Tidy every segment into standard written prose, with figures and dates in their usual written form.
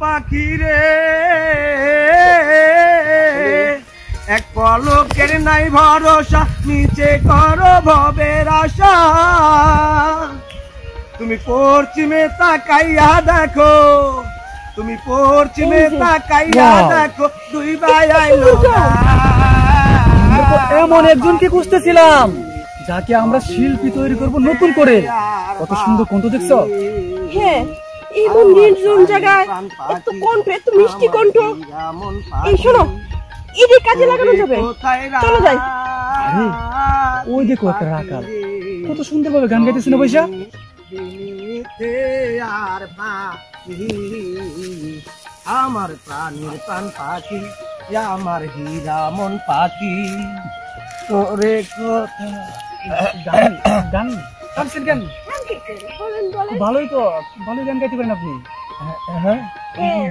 পাখি রে, এক পলকের নাই ভরসা, নিচে করো ভবের আশা। তুমি পশ্চিমে তাকাইয়া দেখো, তুমি পশ্চিমে তাকাইয়া দেখো, দুই ভাই আইলো এমন একজনকে খুঁজতেছিলাম যাকে আমরা শিল্পী তৈরি করব নতুন করে। কত সুন্দর কণ্ঠ দেখছো? হ্যাঁ, এমন নির্জন জায়গায় এত কণ্ঠ, এত মিষ্টি কণ্ঠ। এই শোনো, এদের কাজে লাগানো যাবে, চলো যাই। আরে ওই দেখো একটা রাখাল, কত সুন্দর ভাবে গান গাইতেছে না পয়সা। আর পাখি আমার প্রাণের প্রাণ পাখি, আমার হীরা মন পাখি, তোরে কথা গান গান গানছেন কেন? ভালোই তো, ভালোই গান গাইতে পারেন আপনি। হ্যাঁ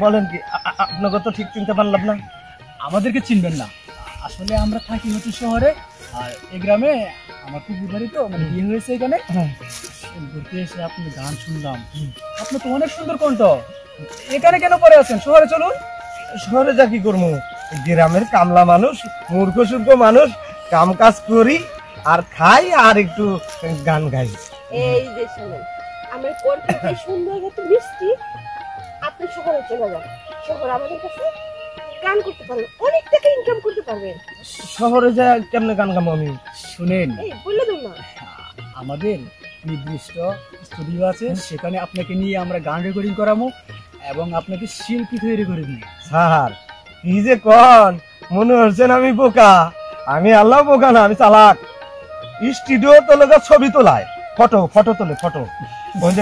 বলেন কি, আপনাকে তো ঠিক চিনতে পারলাম না। আমাদেরকে চিনবেন না, আসলে আমরা থাকি হচ্ছে শহরে, আর এই গ্রামে আমার পুকুর বাড়ি তো, মানে বিয়ে হয়েছে এখানে। ঘুরতে এসে আপনি গান শুনলাম, আপনার তো অনেক সুন্দর কণ্ঠ। এখানে কেন পরে আছেন? শহরে চলুন। শহরে যা কি করবো, গ্রামের কামলা মানুষ, মূর্খ সূর্খ মানুষ, কাম কাজ করি আর খাই আর একটু গান গাই। এই যে শুনুন, আমার কণ্ঠ যে সুন্দর, এত মিষ্টি, আপনি শহরে চলে যান। শহর আমাদের কাছে গান করতে পারবেন, অনেক টাকা ইনকাম করতে পারবেন। শহরে যা কেমনে গান গাবো আমি? শুনেন, এই বলে দেব না, আমাদের নির্দিষ্ট স্টুডিও আছে, সেখানে আপনাকে নিয়ে আমরা গান রেকর্ডিং করাবো এবং আপনাকে শিল্পী তৈরি করে দিই। স্যার কি যে কন, মনে হচ্ছেন আমি বোকা? আমি আল্লাহ বোকা না, আমি চালাক। স্টুডিও তো লোকা ছবি তোলায়, ফটো ফটো তোলে, ফটো। ওই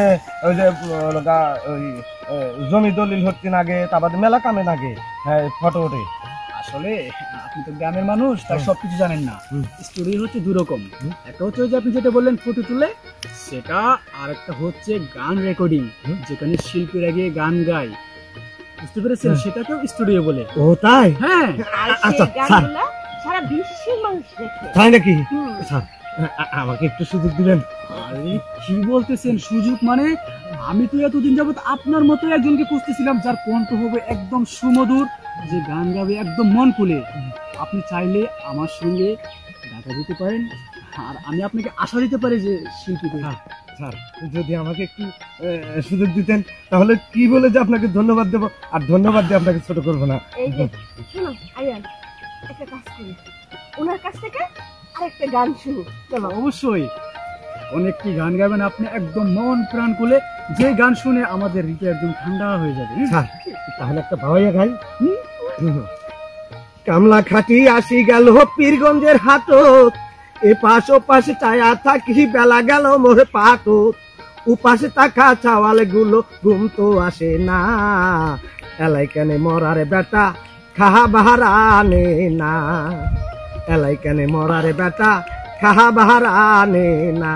যে লোকা ওই জমি দলিল হচ্ছে আগে, তারপরে মেলা কামে আগে, হ্যাঁ ফটো ওঠে। আসলে আপনি তো গ্রামের মানুষ, তাই সবকিছু জানেন না। স্টোরি হচ্ছে দুই রকম, একটা হচ্ছে ওই যে আপনি যেটা বললেন ফটো তুলে সেটা, আর একটা হচ্ছে গান রেকর্ডিং, যেখানে শিল্পীরা গিয়ে গান গায়, বুঝতে পেরেছেন? সেটাকেও স্টুডিও বলে। ও তাই? হ্যাঁ। আচ্ছা গানগুলা সারা বিশ্বের মানুষ দেখে। তাই নাকি? স্যার আমাকে একটু সুযোগ দিবেন? আরে কি বলতেছেন সুযোগ? মানে আমি তো এতদিন যাবত আপনার মতো একজনকে খুঁজতেছিলাম যার কণ্ঠ হবে একদম সুমধুর, যে গান গাবে একদম মন খুলে। আপনি চাইলে আমার সঙ্গে দেখা দিতে পারেন, আর আমি আপনাকে আশা দিতে পারি যে শিল্পী। স্যার যদি আমাকে একটু সুযোগ দিতেন, তাহলে কি বলে যে আপনাকে ধন্যবাদ দেবো, আর ধন্যবাদ দিয়ে আপনাকে ছোট করবো না। এই যে শোনো আয়ান, একটা কাজ করি, ওনার কাছ থেকে আরেকটা গান শুনি, চলো। অবশ্যই, অনেকটি গান গাবেন আপনি একদম মন প্রাণ খুলে, যে গান শুনে আমাদের হৃদয় একদম ঠান্ডা হয়ে যাবে। স্যার তাহলে একটা ভাবাইয়া গাই। কামলা খাটি আসি গেল পীরগঞ্জের হাটত, এ পাশ ও পাশে চায়া থাকি, বেলা গেল মোর পাটত, উপাসে থাকা চাওয়াল গুলো ঘুম তো আসে না, এলাই কেনে মরারে বেটা খাহা বাহারা আনে না, এলাই কেনে মরারে বেটা খাহা বাহারা আনে না,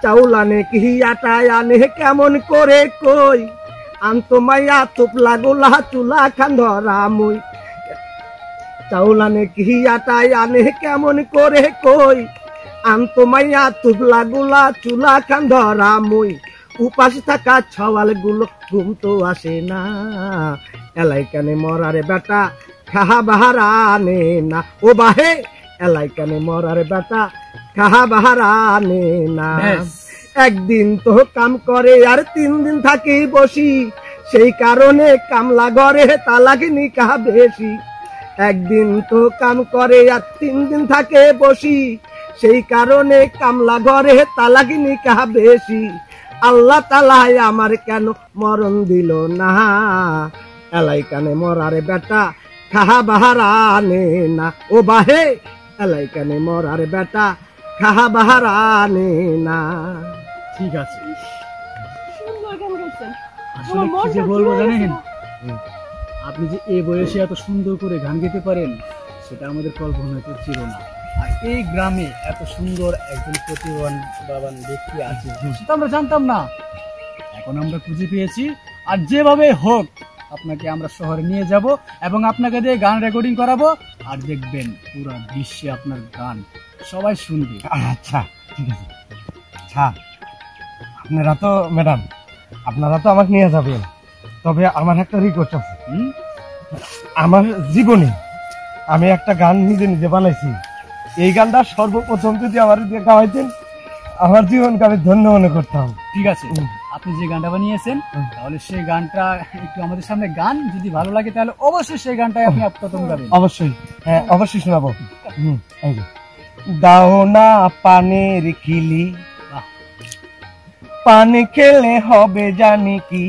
চাউল আনে কি আটা আনে কেমন করে কই, আন্ত মাইয়া তুপলা গোলা চুলা খান ধরা মুই, চাউল আনে কি আটা আনে কেমন করে কই, আন্ত মাইয়া তুপলা গোলা চুলা খান ধরা মুই, উপাসে থাকা ছওয়াল গুলো ঘুম তো আসে না, এলাই কানে মরারে বেটা খাহা বাহারা আনে না, ও বাহে এলাই কানে মরারে বেটা খাহা বাহারা আনে না। একদিন তো কাম করে আর 3 দিন থাকি বসি, সেই কারণে কামলা ঘরে তালাকিনি কাহা বেশি, একদিন তো কাম করে আর 3 দিন থাকে বসি, সেই কারণে কামলা ঘরে তালাকিনি কাহা বেশি, আল্লাহ তাআলা আমার কেন মরণ দিল না, এলাই কানে মরারে বেটা খাহা বাহারা আনে না, ও বাহে এলাই কানে মরারে বেটা খাহা বাহারা আনে না। ঠিক আছে, সুন্দর গান গাইছেন। আসলে কি যে বলবো জানেন, আপনি যে এই বয়সে এত সুন্দর করে গান গাইতে পারেন সেটা আমাদের কল্পনাতে ছিল না। আর এই গ্রামে এত সুন্দর একজন প্রতিভাবান ব্যক্তি আছে সেটা আমরা জানতাম না, এখন আমরা খুঁজে পেয়েছি। আর যেভাবে হোক আপনাকে আমরা শহরে নিয়ে যাব এবং আপনাকে দিয়ে গান রেকর্ডিং করাবো, আর দেখবেন পুরো বিশ্বে আপনার গান সবাই শুনবে। আচ্ছা ঠিক আছে। আচ্ছা আপনারা তো ম্যাডাম, আপনারা তো আমাকে নিয়ে যাবেন, তবে আমার একটা রিকোয়েস্ট আছে। আমার জীবনে আমি একটা গান নিজে নিজে বানাইছি। এই গানটা সর্বপ্রথম যদি আমার দিয়ে গাওয়াইতেন, আমার জীবনকে আমি ধন্য মনে করতাম। ঠিক আছে, আপনি যে গানটা বানিয়েছেন তাহলে সেই গানটা একটু আমাদের সামনে গান, যদি ভালো লাগে তাহলে অবশ্যই সেই গানটাই আপনি প্রথম গাবেন। অবশ্যই, হ্যাঁ অবশ্যই শোনাবো। এই যে, দাও না পানের কিলি, পান খেলে হবে জানি কি,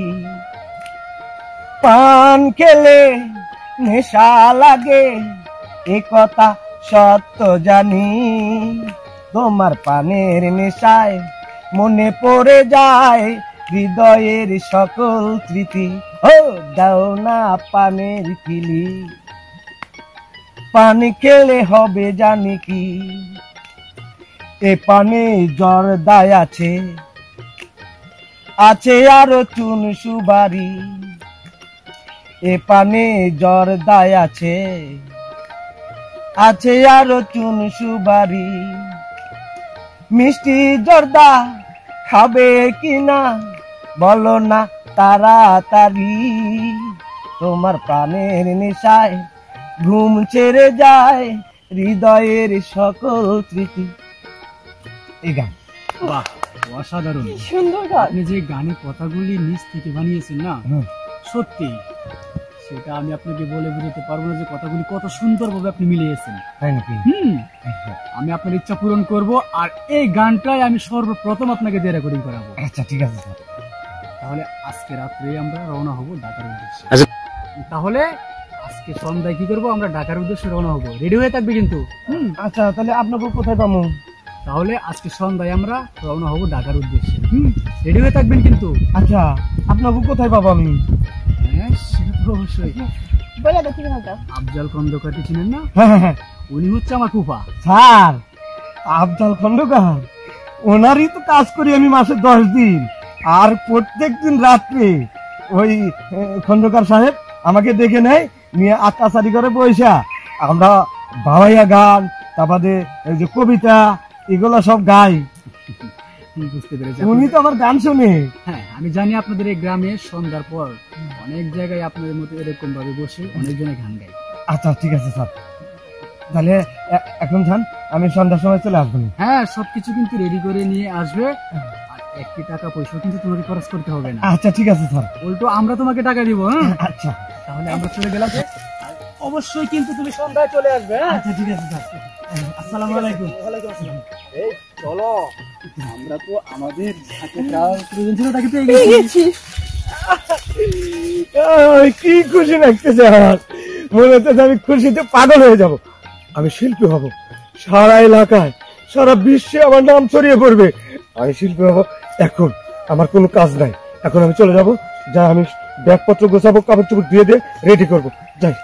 পান খেলে নেশা লাগে এ কথা সত্য জানি, তোমার পানের নেশায় মনে পড়ে যায় হৃদয়ের সকল স্মৃতি। ও দাও না পানের কিলি, পান খেলে হবে জানি কি, এ পানে জর্দায় আছে, আছে আরো চুন সুবারি, এ পানে জর্দায় আছে, আছে আরো চুন সুবারি, মিষ্টি জর্দা খাবে কিনা বলো না তাড়াতাড়ি, তোমার প্রাণের নেশায় ঘুম ছেড়ে যায় হৃদয়ের সকল স্মৃতি। এই গান। বাহ, অসাধারণ সুন্দর গান। আপনি যে গানের কথাগুলি নিজ থেকে বানিয়েছেন না, সত্যি সেটা আমি আপনাকে বলে বুঝতে পারবো না যে কথাগুলি কত সুন্দরভাবে আপনি মিলিয়েছেন। তাই নাকি? আমি আপনার ইচ্ছা পূরণ করব, আর এই গানটাই আমি সর্বপ্রথম আপনাকে দিয়ে রেকর্ডিং করাবো। আচ্ছা ঠিক আছে স্যার। তাহলে আজকে রাত্রে আমরা রওনা হব ঢাকার উদ্দেশ্যে। তাহলে আজকে সন্ধ্যায় কি করবো, আমরা ঢাকার উদ্দেশ্যে রওনা হব। রেডি হয়ে থাকবে কিন্তু। আচ্ছা, তাহলে আপনাকে কোথায় পাবো? তাহলে আজকে সন্ধ্যায় আমরা রওনা হব ঢাকার উদ্দেশ্যে। রেডি হয়ে থাকবেন কিন্তু। আচ্ছা, আপনাকে কোথায় পাবো আমি? হ্যাঁ, সেটা তো অবশ্যই। বলে দাও ঠিকানাটা। আফজাল খন্দকারকে চিনেন না? হ্যাঁ, উনি হচ্ছে আমার ফুফা। স্যার, আফজাল খন্দকার, ওনারই তো কাজ করি আমি মাসে 10 দিন, আর প্রত্যেক দিন রাত্রে ওই খন্দকার সাহেব আমাকে দেখে নেয়, নিয়ে আত্মাচারি করে পয়সা আমরা বাবাইয়া গান, তারপরে এই যে কবিতা, এগুলো সব গাই। বুঝতে পেরেছি। উনি তো আমার গান শুনে। হ্যাঁ, আমি জানি আপনাদের এই গ্রামে সন্ধ্যার পর অনেক জায়গায় আপনাদের মতো এরকম ভাবে বসে অনেকজনে গান গায়। আচ্ছা ঠিক আছে স্যার, তাহলে এখন যান, আমি সন্ধ্যার সময় চলে আসবো। হ্যাঁ, সবকিছু কিন্তু রেডি করে নিয়ে আসবে, আর একটি টাকা পয়সা কিন্তু তোমাকে খরচ করতে হবে না। আচ্ছা ঠিক আছে স্যার, উল্টো আমরা তোমাকে টাকা দিব। আচ্ছা তাহলে আমরা চলে গেলাম। অবশ্যই কিন্তু তুমি সন্ধ্যায় চলে আসবে। আচ্ছা ঠিক আছে স্যার, আসসালামু আলাইকুম। ওয়ালাইকুম আসসালাম। এই চলো, আমরা তো আমাদের সাথে প্রয়োজন ছিল তাকে পেয়ে গেছি। কি খুশি লাগতেছে আমার, মনে হচ্ছে আমি খুশিতে পাগল হয়ে যাব। আমি শিল্পী হব, সারা এলাকায় সারা বিশ্বে আমার নাম ছড়িয়ে পড়বে। আমি শিল্পী হব। এখন আমার কোনো কাজ নাই, এখন আমি চলে যাব। যা আমি ব্যাগপত্র গোছাবো, কাপড় চোপড় ধুয়ে দিয়ে রেডি করবো, যাই।